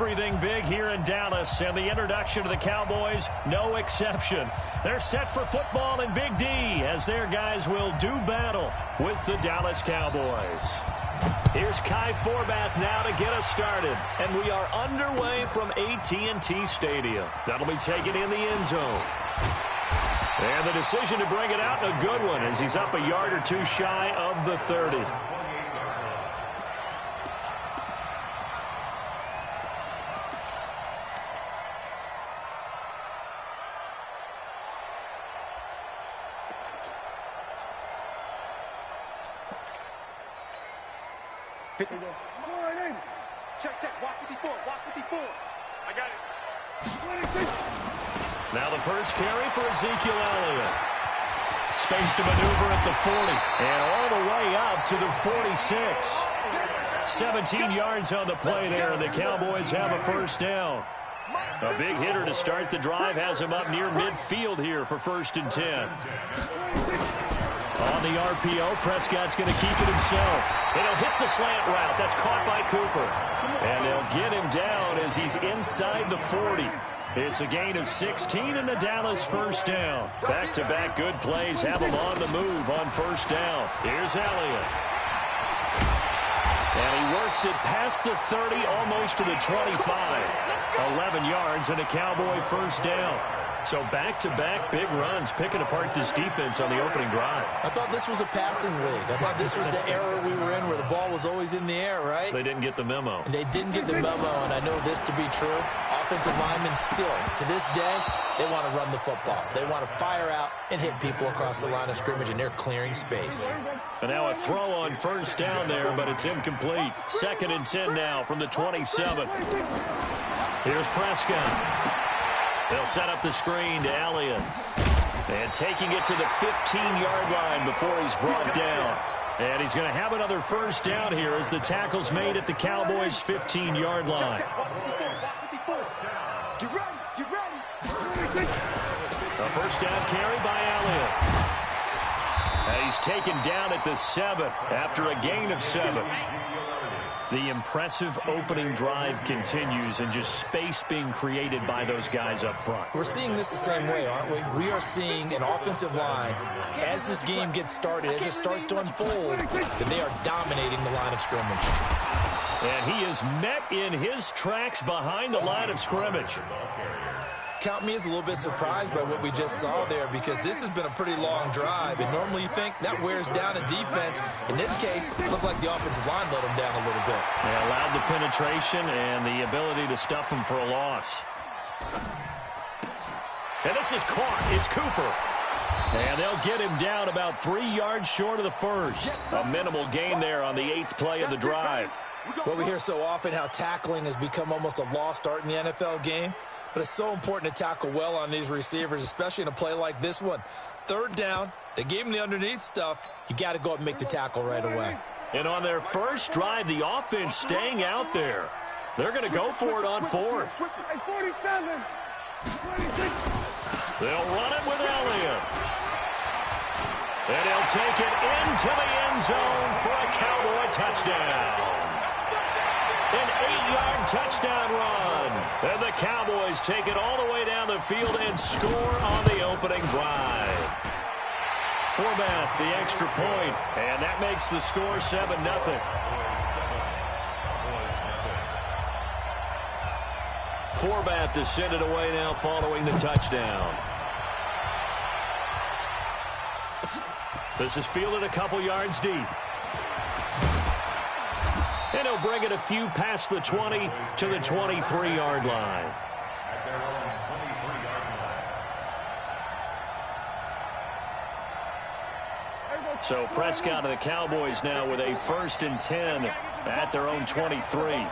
everything big here in Dallas, and the introduction to the Cowboys, no exception. They're set for football in Big D as their guys will do battle with the Dallas Cowboys. Here's Kai Forbath now to get us started, and we are underway from AT&T Stadium. That'll be taken in the end zone. And the decision to bring it out, a good one, as he's up a yard or two shy of the 30. Check. Walk 54. I got it. Now the first carry for Ezekiel Elliott. Space to maneuver at the 40. And all the way up to the 46. 17 yards on the play there, and the Cowboys have a first down. A big hitter to start the drive has him up near midfield here for 1st and 10. On the RPO, Prescott's going to keep it himself. And he'll hit the slant route. That's caught by Cooper. And they'll get him down as he's inside the 40. It's a gain of 16 and the Dallas first down. Back-to-back good plays have him on the move on first down. Here's Elliott. And he works it past the 30, almost to the 25. 11 yards and a Cowboy first down. So back-to-back big runs, picking apart this defense on the opening drive. I thought this was a passing league. I thought this was the era we were in where the ball was always in the air, right? They didn't get the memo. And they didn't get the memo, and I know this to be true. Offensive linemen still, to this day, they want to run the football. They want to fire out and hit people across the line of scrimmage, and they're clearing space. And now a throw on first down there, but it's incomplete. 2nd and 10 now from the 27. Here's Prescott. They'll set up the screen to Elliott. And taking it to the 15-yard line before he's brought down. And he's going to have another first down here as the tackle's made at the Cowboys' 15-yard line. A first down carry by Elliott. And he's taken down at the 7 after a gain of 7. The impressive opening drive continues, and just space being created by those guys up front. We're seeing this the same way, aren't we? We are seeing an offensive line, as this game gets started, as it starts to unfold, that they are dominating the line of scrimmage. And he is met in his tracks behind the line of scrimmage. Count me as a little bit surprised by what we just saw there, because this has been a pretty long drive, and normally you think that wears down a defense. In this case, it looked like the offensive line let them down a little bit. They allowed the penetration and the ability to stuff them for a loss. And this is caught. It's Cooper. And they'll get him down about 3 yards short of the first. A minimal gain there on the 8th play of the drive. Well, we hear so often how tackling has become almost a lost art in the NFL game. But it's so important to tackle well on these receivers, especially in a play like this one. 3rd down, they gave him the underneath stuff. You got to go and make the tackle right away. And on their first drive, the offense staying out there. They're going to go for it on 4th. They'll run it with Elliott. And he'll take it into the end zone for a Cowboy touchdown. An 8-yard touchdown run. And the Cowboys take it all the way down the field and score on the opening drive. Forbath, the extra point, and that makes the score 7-0. Forbath to send it away now following the touchdown. This is fielded a couple yards deep. And he'll bring it a few past the 20 to the 23-yard line. So Prescott and the Cowboys now with a 1st and 10 at their own 23.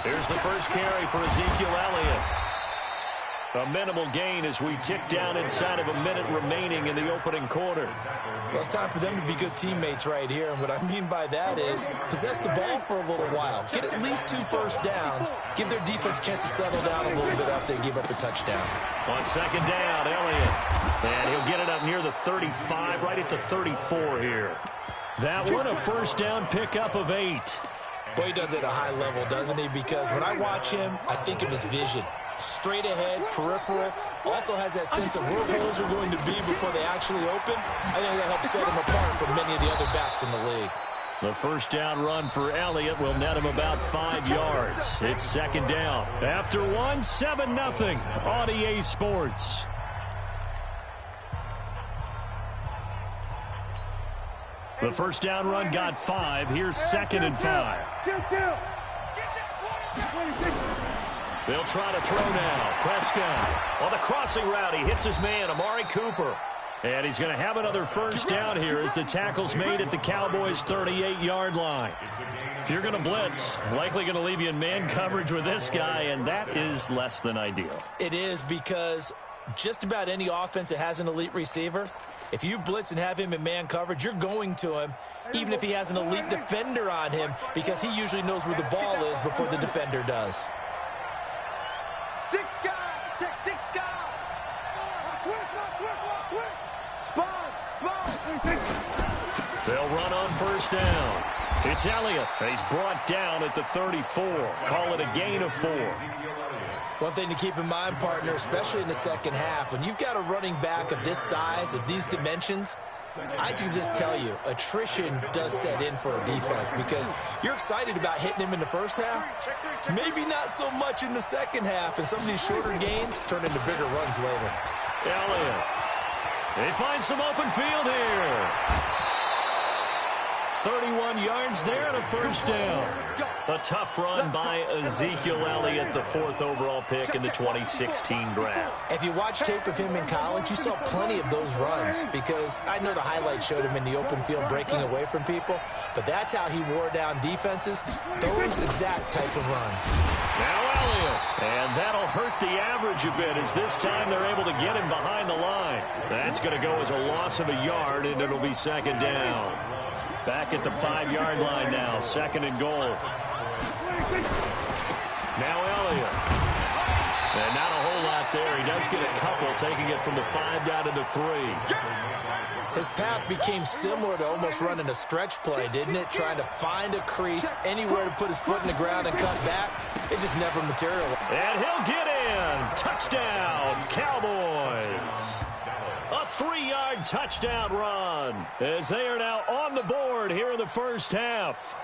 Here's the first carry for Ezekiel Elliott. A minimal gain as we tick down inside of a minute remaining in the opening quarter. Well, it's time for them to be good teammates right here. And what I mean by that is possess the ball for a little while. Get at least 2 first downs. Give their defense a chance to settle down a little bit after they give up a touchdown. On 2nd down, Elliott. And he'll get it up near the 35, right at the 34 here. That one, a first down pickup of 8. Boy, he does it at a high level, doesn't he? Because when I watch him, I think of his vision. Straight ahead, peripheral, also has that sense of where holes are going to be before they actually open. I think that helps set him apart from many of the other backs in the league. The first down run for Elliott will net him about 5 yards. It's second down. After one, 7-0 on EA Sports. The first down run got 5. Here's second and 5. They'll try to throw now. Prescott on the crossing route. He hits his man, Amari Cooper. And he's going to have another first down here as the tackle's made at the Cowboys' 38-yard line. If you're going to blitz, likely going to leave you in man coverage with this guy, and that is less than ideal. It is, because just about any offense that has an elite receiver, if you blitz and have him in man coverage, you're going to him, even if he has an elite defender on him, because he usually knows where the ball is before the defender does. 6 guys. Check 6 guys. They'll run on first down. It's Elliott. He's brought down at the 34. Call it a gain of 4. One thing to keep in mind, partner, especially in the second half, when you've got a running back of this size, of these dimensions, I can just tell you, attrition does set in for a defense, because you're excited about hitting him in the first half, maybe not so much in the second half, and some of these shorter gains turn into bigger runs later. Elliott. They find some open field here. 31 yards there and a first down. A tough run by Ezekiel Elliott, the 4th overall pick in the 2016 draft. If you watch tape of him in college, you saw plenty of those runs, because I know the highlights showed him in the open field breaking away from people, but that's how he wore down defenses, those exact type of runs. Now Elliott, and that'll hurt the average a bit, as this time they're able to get him behind the line. That's going to go as a loss of a yard, and it'll be second down. Back at the 5-yard line now, second and goal. Now Elliott. And not a whole lot there. He does get a couple, taking it from the 5 down to the 3. His path became similar to almost running a stretch play, didn't it? Trying to find a crease, anywhere to put his foot in the ground and cut back. It just never materialized. And he'll get in. Touchdown, Cowboys. A 3-yard touchdown run, as they are now on the board here in the first half.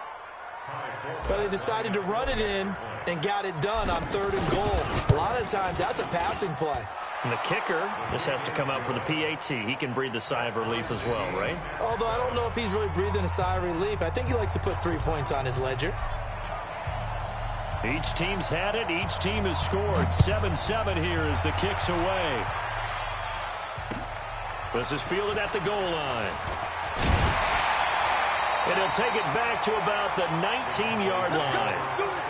But they decided to run it in and got it done on 3rd and goal. A lot of times that's a passing play. And the kicker just has to come out for the PAT. He can breathe a sigh of relief as well, right? Although I don't know if he's really breathing a sigh of relief. I think he likes to put 3 points on his ledger. Each team's had it. Each team has scored. 7-7 here as the kick's away. This is fielded at the goal line. And he'll take it back to about the 19-yard line.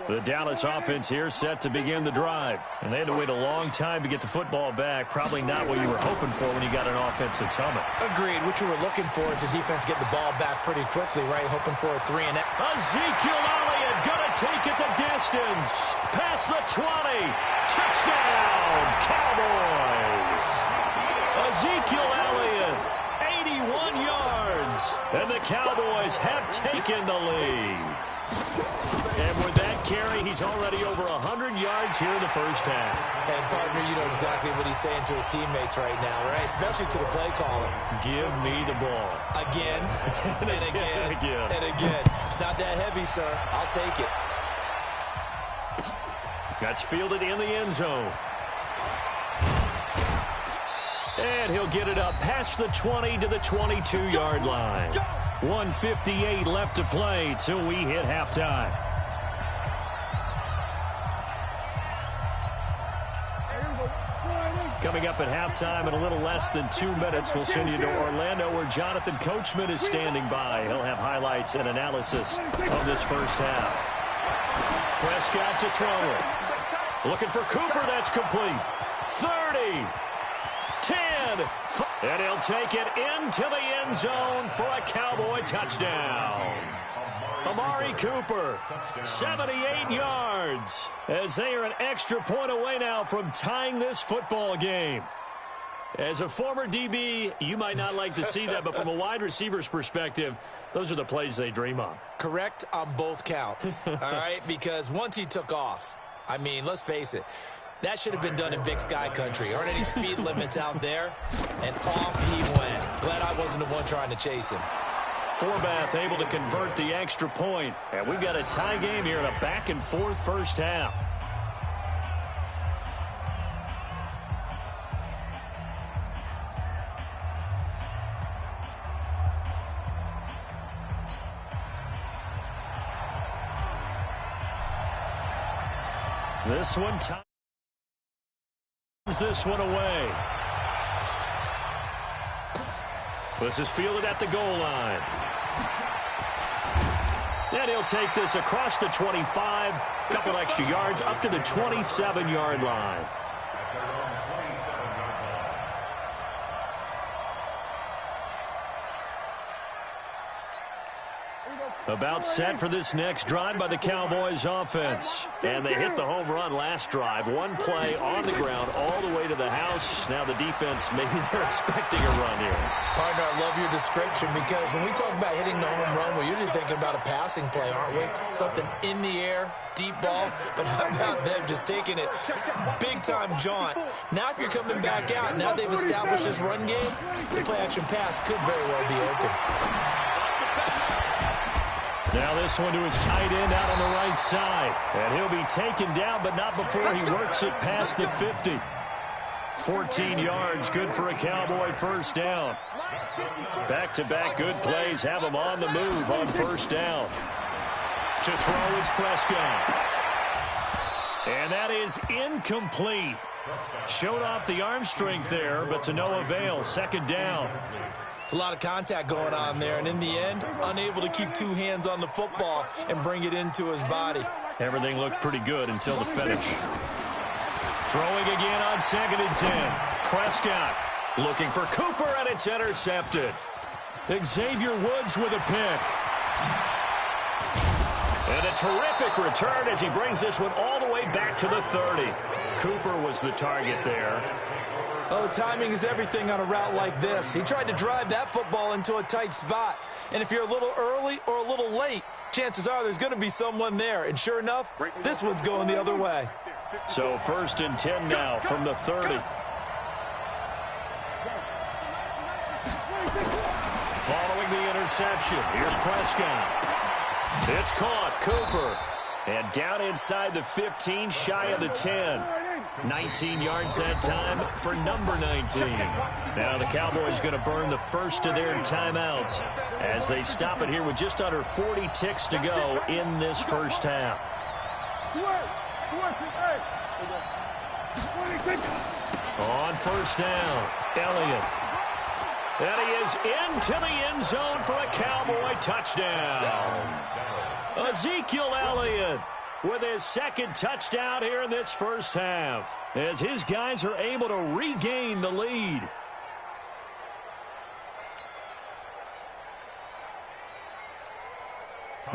The Dallas offense here set to begin the drive. And they had to wait a long time to get the football back. Probably not what you were hoping for when you got an offense that's humming. Agreed. What you were looking for is the defense get the ball back pretty quickly, right? Hoping for a 3-and-out. Ezekiel Elliott gonna take it the distance. Past the 20. Touchdown, Cowboys. Ezekiel Elliott, 81 yards. And the Cowboys have taken the lead. And with that carry, he's already over 100 yards here in the first half. And, partner, you know exactly what he's saying to his teammates right now, right? Especially to the play caller. Give me the ball. Again, and again, and again. It's not that heavy, sir. I'll take it. That's fielded in the end zone. And he'll get it up past the 20 to the 22-yard line. 1:58 left to play till we hit halftime. Coming up at halftime in a little less than 2 minutes, we'll send you to Orlando, where Jonathan Coachman is standing by. He'll have highlights and analysis of this first half. Prescott to throw. Looking for Cooper. That's complete. 30. 10. And he'll take it into the end zone for a Cowboy touchdown. Amari Cooper, 78 yards, as they are an extra point away now from tying this football game. As a former DB, you might not like to see that, but from a wide receiver's perspective, those are the plays they dream of. Correct on both counts, all right? Because once he took off, I mean, let's face it, that should have been done in Big Sky country. Aren't any speed limits out there? And off he went. Glad I wasn't the one trying to chase him. Forbath able to convert the extra point. And we've got a tie game here in a back-and-forth first half. This one ties this one away. This is fielded at the goal line. And he'll take this across the 25, couple extra yards up to the 27-yard line. About set for this next drive by the Cowboys offense. And they hit the home run last drive. One play on the ground all the way to the house. Now the defense, maybe they're expecting a run here. Partner, I love your description because when we talk about hitting the home run, we're usually thinking about a passing play, aren't we? Something in the air, deep ball. But how about them just taking it big-time jaunt? Now if you're coming back out, now they've established this run game, the play-action pass could very well be open. Now this one to his tight end out on the right side. And he'll be taken down, but not before he works it past the 50. 14 yards, good for a Cowboy first down. Back-to-back good plays have him on the move on first down. To throw is Prescott. And that is incomplete. Showed off the arm strength there, but to no avail. Second down. It's a lot of contact going on there, and in the end, unable to keep two hands on the football and bring it into his body. Everything looked pretty good until the finish. Throwing again on 2nd and 10. Prescott looking for Cooper, and it's intercepted. Xavier Woods with a pick. And a terrific return as he brings this one all the way back to the 30. Cooper was the target there. Oh, timing is everything on a route like this. He tried to drive that football into a tight spot. And if you're a little early or a little late, chances are there's going to be someone there. And sure enough, this one's going the other way. So 1st and 10 now from the 30. Following the interception, here's Prescott. It's caught, Cooper. And down inside the 15, shy of the 10. 19 yards that time for number 19. Now the Cowboys going to burn the first of their timeouts as they stop it here with just under 40 ticks to go in this first half. On first down, Elliott. And he is into the end zone for a Cowboy touchdown. Ezekiel Elliott with his second touchdown here in this first half, as his guys are able to regain the lead.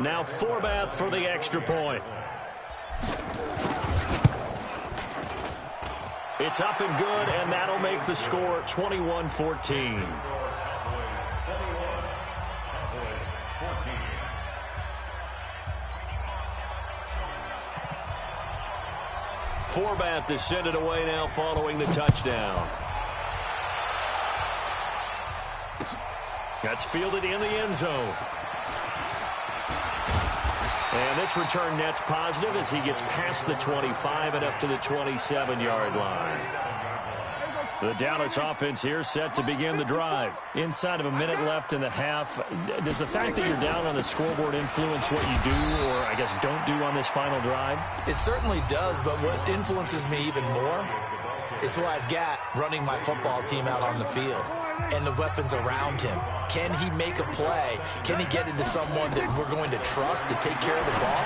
Now Forbath for the extra point. It's up and good, and that'll make the score 21-14. Forbath is sent it away now following the touchdown. That's fielded in the end zone. And this return net's positive as he gets past the 25 and up to the 27-yard line. The Dallas offense here set to begin the drive. Inside of a minute left in the half, does the fact that you're down on the scoreboard influence what you do or, I guess, don't do on this final drive? It certainly does, but what influences me even more is who I've got running my football team out on the field and the weapons around him. Can he make a play? Can he get into someone that we're going to trust to take care of the ball?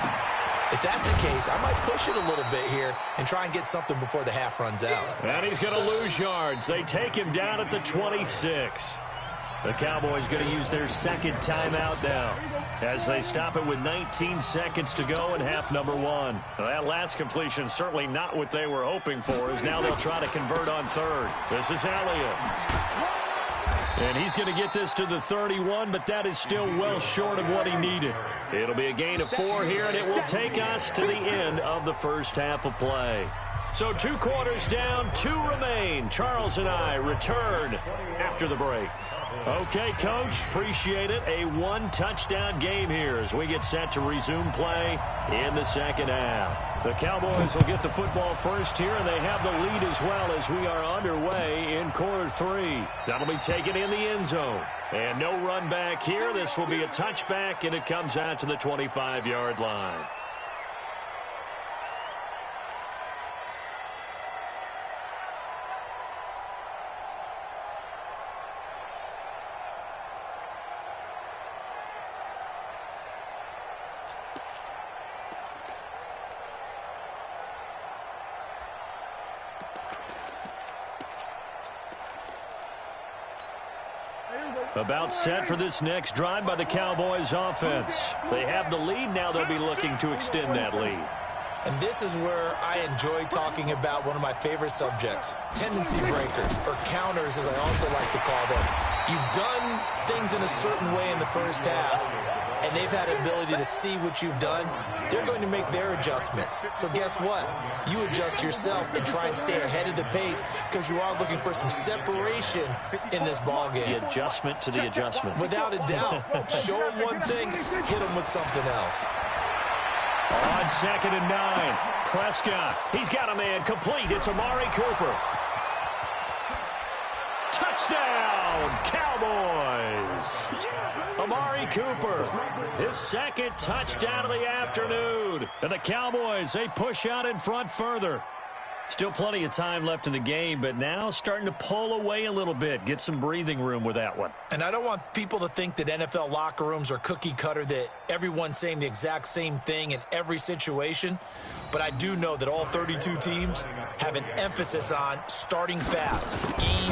If that's the case, I might push it a little bit here and try and get something before the half runs out. And he's going to lose yards. They take him down at the 26. The Cowboys going to use their second timeout now. as they stop it with 19 seconds to go in half number one. Now, that last completion certainly not what they were hoping for, as now they'll try to convert on third. This is Elliott. And he's going to get this to the 31, but that is still well short of what he needed. It'll be a gain of 4 here, and it will take us to the end of the first half of play. So 2 quarters down, 2 remain. Charles and I return after the break. Okay, Coach, appreciate it. A 1-touchdown game here as we get set to resume play in the second half. The Cowboys will get the football first here, and they have the lead as well as we are underway in quarter 3. That'll be taken in the end zone. And no run back here. This will be a touchback, and it comes out to the 25-yard line. About set for this next drive by the Cowboys offense. They have the lead. Now they'll be looking to extend that lead. And this is where I enjoy talking about one of my favorite subjects, tendency breakers, or counters as I also like to call them. You've done things in a certain way in the first half, and they've had the ability to see what you've done. They're going to make their adjustments. So guess what? You adjust yourself and try and stay ahead of the pace because you are looking for some separation in this ballgame. The adjustment to the adjustment. Without a doubt. Show them one thing, hit them with something else. On 2nd and 9, Prescott. He's got a man complete. It's Amari Cooper. Touchdown, Cowboys. Amari Cooper, his second touchdown of the afternoon. And the Cowboys, they push out in front further. Still plenty of time left in the game, but now starting to pull away a little bit. Get some breathing room with that one. And I don't want people to think that NFL locker rooms are cookie cutter, that everyone's saying the exact same thing in every situation. But I do know that all 32 teams have an emphasis on starting fast. Game,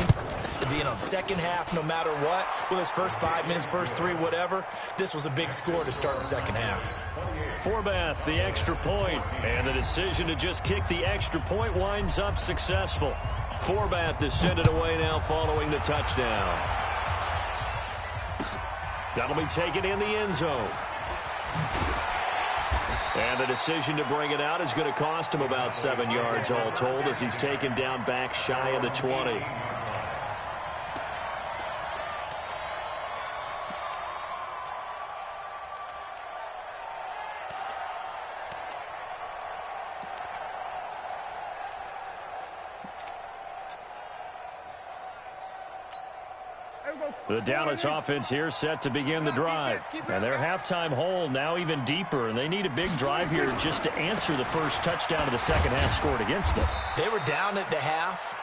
second half, no matter what. Whether it's first 5 minutes, first 3, whatever. This was a big score to start the second half. Forbath, the extra point, and the decision to just kick the extra point winds up successful. Forbath to send it away now following the touchdown. That'll be taken in the end zone. And the decision to bring it out is going to cost him about 7 yards all told as he's taken down back shy of the 20. The Dallas offense here set to begin the drive. And their halftime hole now even deeper, and they need a big drive here just to answer the first touchdown of the second half scored against them. They were down at the half.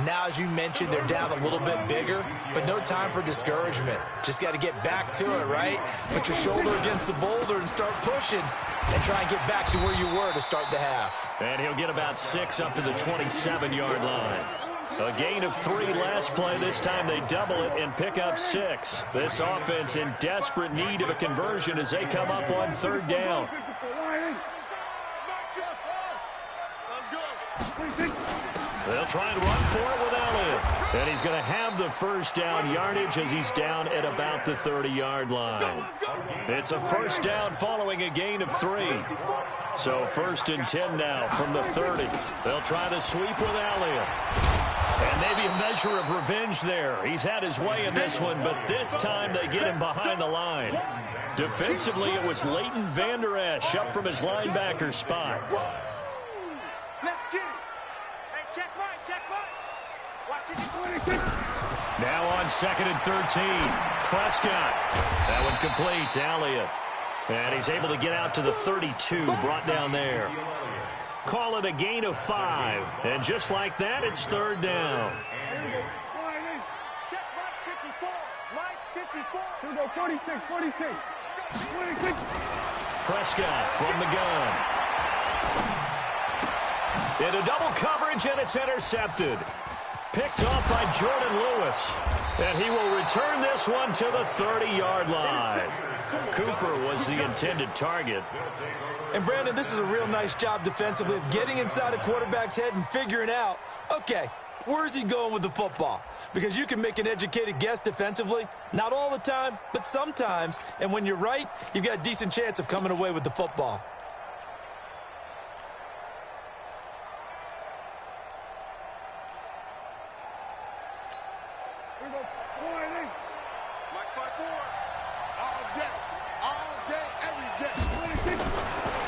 Now, as you mentioned, they're down a little bit bigger, but no time for discouragement. Just got to get back to it, right? Put your shoulder against the boulder and start pushing and try and get back to where you were to start the half. And he'll get about 6 up to the 27-yard line. A gain of 3 last play. This time they double it and pick up 6. This offense in desperate need of a conversion as they come up on 3rd down. They'll try and run for it with Elliott. And he's going to have the first down yardage as he's down at about the 30-yard line. It's a first down following a gain of 3. So 1st and 10 now from the 30. They'll try to sweep with Elliott. And maybe a measure of revenge there. He's had his way in this one, but this time they get him behind the line. Defensively, it was Leighton Vander Esch up from his linebacker spot. Let's get it. Hey, check right. Watch it. Now on 2nd and 13, Prescott. That one complete to Elliott. And he's able to get out to the 32, brought down there. Call it a gain of 5. And just like that, it's 3rd down. Check right 54. 46. Prescott from the gun. Into double coverage, and it's intercepted. picked off by Jordan Lewis. And he will return this one to the 30-yard line. Cooper was the intended target. And, Brandon, this is a real nice job defensively of getting inside a quarterback's head and figuring out, okay, where's he going with the football? Because you can make an educated guess defensively, not all the time, but sometimes. And when you're right, you've got a decent chance of coming away with the football.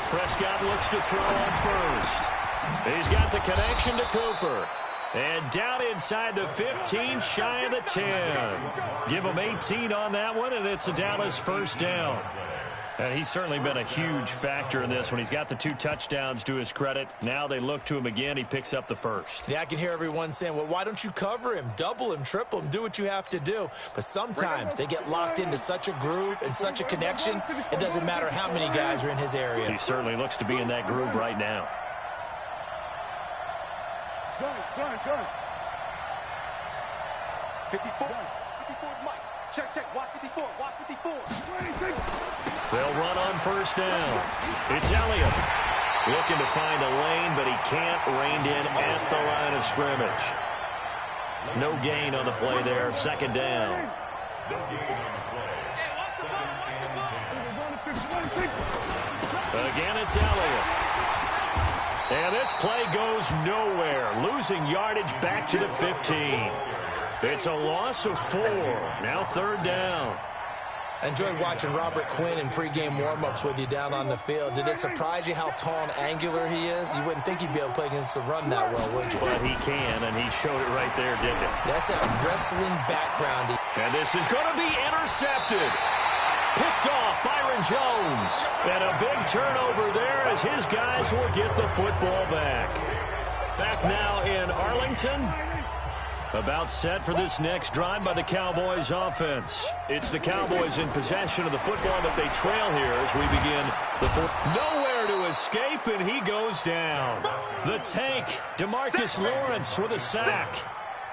Prescott looks to throw on first. He's got the connection to Cooper. And down inside the 15, shy of the 10. Give him 18 on that one, and it's a Dallas first down. And he's certainly been a huge factor in this when he's got the 2 touchdowns to his credit. Now they look to him again. He picks up the first. Yeah, I can hear everyone saying, well, why don't you cover him, double him, triple him, do what you have to do. But sometimes they get locked into such a groove and such a connection, it doesn't matter how many guys are in his area. He certainly looks to be in that groove right now. Go. 54 is Mike. Check. Watch 54. They'll run on first down. It's Elliott. Looking to find a lane, but he can't. Reined in at the line of scrimmage. No gain on the play there. Second down. Again, it's Elliott. And this play goes nowhere. Losing yardage back to the 15. It's a loss of 4. Now third down. I enjoyed watching Robert Quinn in pregame warm-ups with you down on the field. Did it surprise you how tall and angular he is? You wouldn't think he'd be able to play against the run that well, would you? But he can, and he showed it right there, didn't he? That's that wrestling background. And this is going to be intercepted. Picked off Byron Jones. And a big turnover there as his guys will get the football back. Back now in Arlington. About set for this next drive by the Cowboys offense. It's the Cowboys in possession of the football, but they trail here as we begin the fourth. Nowhere to escape, and he goes down. The tank, DeMarcus Lawrence with a sack.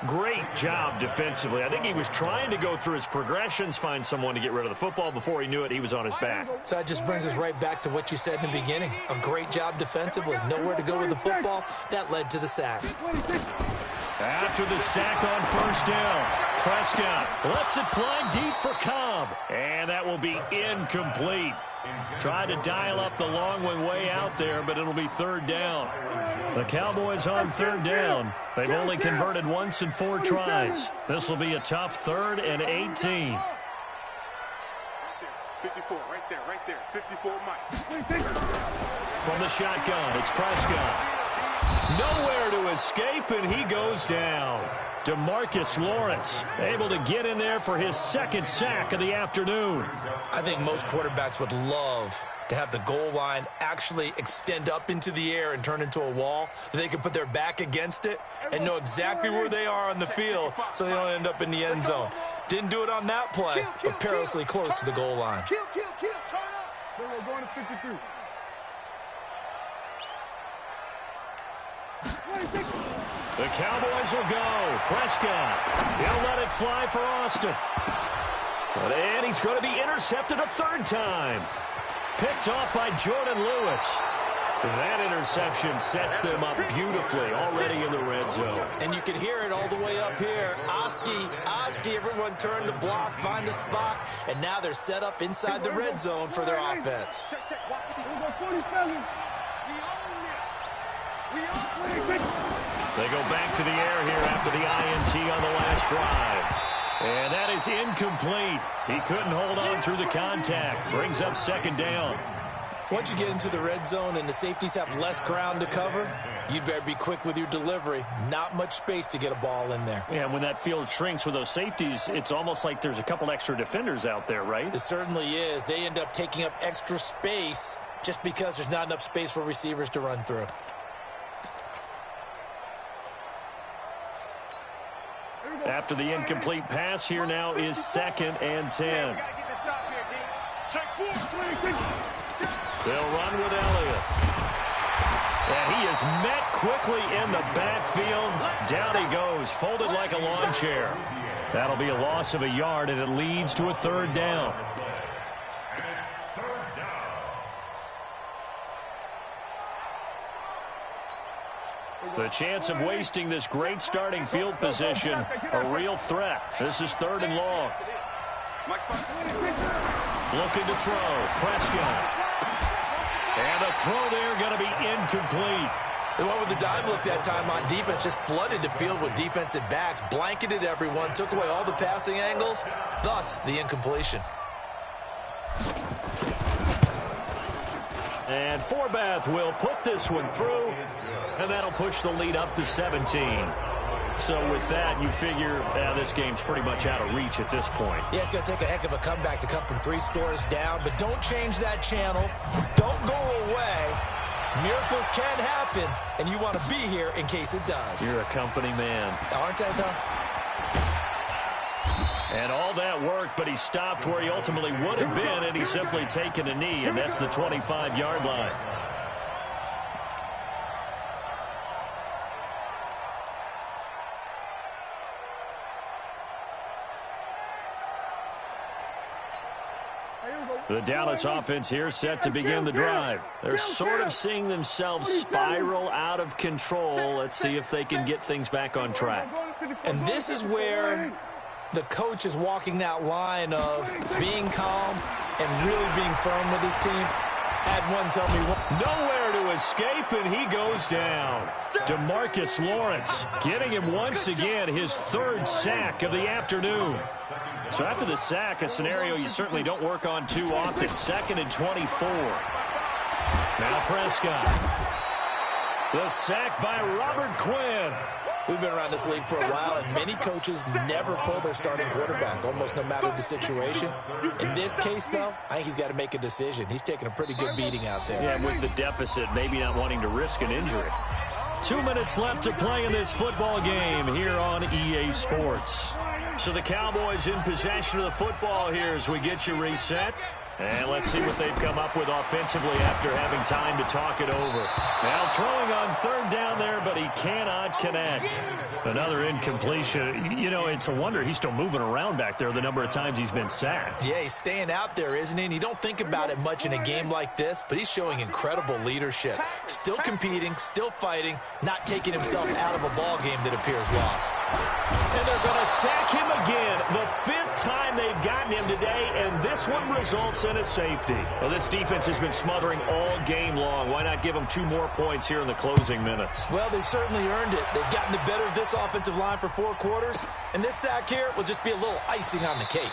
Great job defensively. I think he was trying to go through his progressions, find someone to get rid of the football. Before he knew it, he was on his back. So that just brings us right back to what you said in the beginning. A great job defensively. Nowhere to go with the football. That led to the sack. After the sack on first down, Prescott lets it fly deep for Cobb. And that will be incomplete. Tried to dial up the long one way out there, but it'll be third down. The Cowboys on third down. They've only converted once in 4 tries. This will be a tough 3rd and 18. 54, right there. 54, Mike. From the shotgun, it's Prescott. Nowhere to escape, and he goes down. DeMarcus Lawrence able to get in there for his 2nd sack of the afternoon. I think most quarterbacks would love to have the goal line actually extend up into the air and turn into a wall. They can put their back against it and know exactly where they are on the field so they don't end up in the end zone. Didn't do it on that play, but perilously close to the goal line. Kill, turn up. We're going to 53. The Cowboys will go. Prescott. He'll let it fly for Austin. And he's going to be intercepted a 3rd time. Picked off by Jordan Lewis. That interception sets them up beautifully already in the red zone. And you can hear it all the way up here. Oski, everyone turned to block, find a spot, and now they're set up inside the red zone for their offense. They go back to the air here after the INT on the last drive. And that is incomplete. He couldn't hold on through the contact. Brings up 2nd down. Once you get into the red zone and the safeties have less ground to cover, you'd better be quick with your delivery. Not much space to get a ball in there. Yeah, when that field shrinks with those safeties, it's almost like there's a couple extra defenders out there, right? It certainly is. They end up taking up extra space just because there's not enough space for receivers to run through. After the incomplete pass, here now is 2nd and 10. They'll run with Elliott. And he is is met quickly in the backfield. Down he goes, folded like a lawn chair. That'll be a loss of a yard, and it leads to a third down. The chance of wasting this great starting field position, a real threat. This is 3rd and long. Looking to throw. Prescott. And the throw there going to be incomplete. They went with the dime look that time on defense, just flooded the field with defensive backs, blanketed everyone, took away all the passing angles, thus the incompletion. And Forbath will put this one through, and that'll push the lead up to 17. So with that, you figure this game's pretty much out of reach at this point. Yeah, it's going to take a heck of a comeback to come from 3 scores down, but don't change that channel. Don't go away. Miracles can happen, and you want to be here in case it does. You're a company man. Aren't I, though? And all that worked, but he stopped where he ultimately would have been, and he's simply taken a knee, and that's the 25-yard line. The Dallas offense here set to begin the drive. They're sort of seeing themselves spiral out of control. Let's see if they can get things back on track. And this is where the coach is walking that line of being calm and really being firm with his team. Add one, tell me one. Nowhere to escape, and he goes down. DeMarcus Lawrence getting him once again his 3rd sack of the afternoon. So after the sack, a scenario you certainly don't work on too often. 2nd and 24. Now Prescott. The sack by Robert Quinn. We've been around this league for a while, and many coaches never pull their starting quarterback, almost no matter the situation. In this case, though, I think he's got to make a decision. He's taking a pretty good beating out there. Yeah, with the deficit, maybe not wanting to risk an injury. 2 minutes left to play in this football game here on EA Sports. So the Cowboys in possession of the football here as we get you reset. And let's see what they've come up with offensively after having time to talk it over. Now throwing on 3rd down there, but he cannot connect. Another incompletion. You know, it's a wonder he's still moving around back there the number of times he's been sacked. Yeah, he's staying out there, isn't he? And you don't think about it much in a game like this, but he's showing incredible leadership. Still competing, still fighting, not taking himself out of a ball game that appears lost. And they're going to sack him again. The 5th time they've gotten him today, and this one results in a safety. Well, this defense has been smothering all game long. Why not give them 2 more points here in the closing minutes? Well, they've certainly earned it. They've gotten the better of this offensive line for 4 quarters, and this sack here will just be a little icing on the cake.